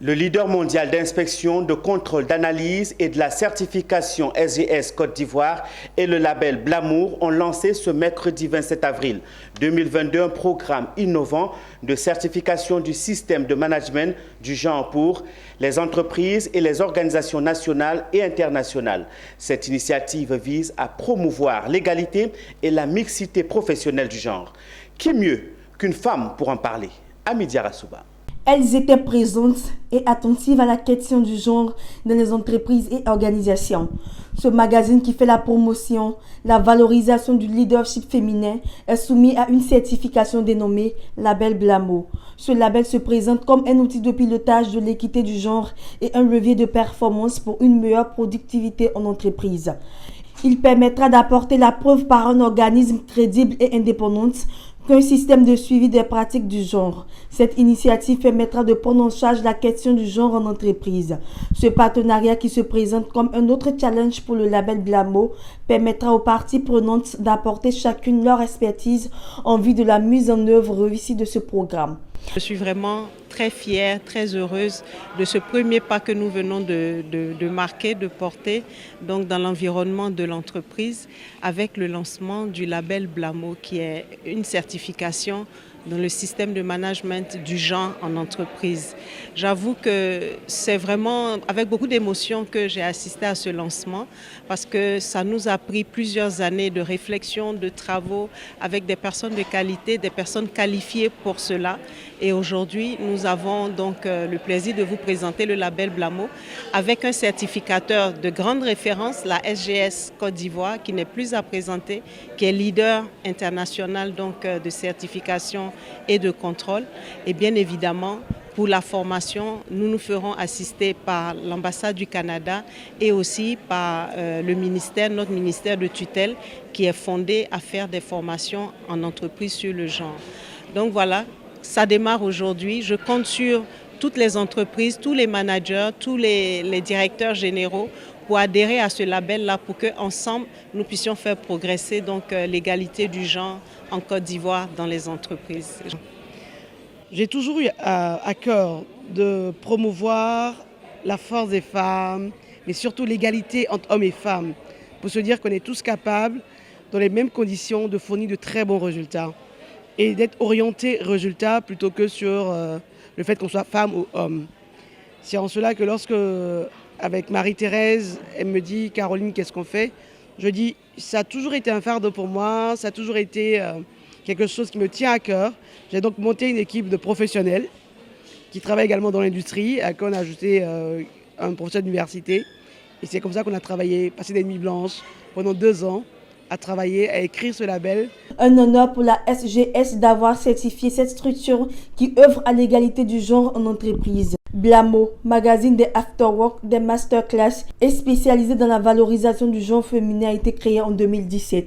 Le leader mondial d'inspection, de contrôle, d'analyse et de la certification SGS Côte d'Ivoire et le label Blamour ont lancé ce mercredi 27 avril 2022 un programme innovant de certification du système de management du genre pour les entreprises et les organisations nationales et internationales. Cette initiative vise à promouvoir l'égalité et la mixité professionnelle du genre. Qui mieux qu'une femme pour en parler? Amidia Rassouba. Elles étaient présentes et attentives à la question du genre dans les entreprises et organisations. Ce magazine qui fait la promotion, la valorisation du leadership féminin est soumis à une certification dénommée Label Blamour. Ce label se présente comme un outil de pilotage de l'équité du genre et un levier de performance pour une meilleure productivité en entreprise. Il permettra d'apporter la preuve par un organisme crédible et indépendant qu'un système de suivi des pratiques du genre. Cette initiative permettra de prendre en charge la question du genre en entreprise. Ce partenariat qui se présente comme un autre challenge pour le label Blamour permettra aux parties prenantes d'apporter chacune leur expertise en vue de la mise en œuvre réussie de ce programme. Je suis vraiment très fière, très heureuse de ce premier pas que nous venons de marquer, de porter donc dans l'environnement de l'entreprise avec le lancement du label Blamour qui est une certification dans le système de management du genre en entreprise. J'avoue que c'est vraiment avec beaucoup d'émotion que j'ai assisté à ce lancement parce que ça nous a pris plusieurs années de réflexion, de travaux avec des personnes de qualité, des personnes qualifiées pour cela. Et aujourd'hui, nous avons donc le plaisir de vous présenter le label Blamour avec un certificateur de grande référence, la SGS Côte d'Ivoire, qui n'est plus à présenter, qui est leader international donc, de certification et de contrôle. Et bien évidemment, pour la formation, nous nous ferons assister par l'ambassade du Canada et aussi par le ministère, notre ministère de tutelle, qui est fondé à faire des formations en entreprise sur le genre. Donc voilà, ça démarre aujourd'hui. Je compte sur toutes les entreprises, tous les managers, tous les directeurs généraux pour adhérer à ce label-là pour qu'ensemble, nous puissions faire progresser l'égalité du genre en Côte d'Ivoire dans les entreprises. J'ai toujours eu à cœur de promouvoir la force des femmes, mais surtout l'égalité entre hommes et femmes, pour se dire qu'on est tous capables, dans les mêmes conditions, de fournir de très bons résultats et d'être orientés résultats plutôt que sur le fait qu'on soit femme ou homme. C'est en cela que lorsque, avec Marie-Thérèse, elle me dit « Caroline, qu'est-ce qu'on fait ?» Je dis « Ça a toujours été un fardeau pour moi, ça a toujours été quelque chose qui me tient à cœur. » J'ai donc monté une équipe de professionnels qui travaillent également dans l'industrie, à laquelle on a ajouté un professeur d'université. Et c'est comme ça qu'on a travaillé, passé des nuits blanches pendant 2 ans, à travailler, à écrire ce label. Un honneur pour la SGS d'avoir certifié cette structure qui œuvre à l'égalité du genre en entreprise. Blamour, magazine des afterwork, des masterclass et spécialisé dans la valorisation du genre féminin, a été créé en 2017.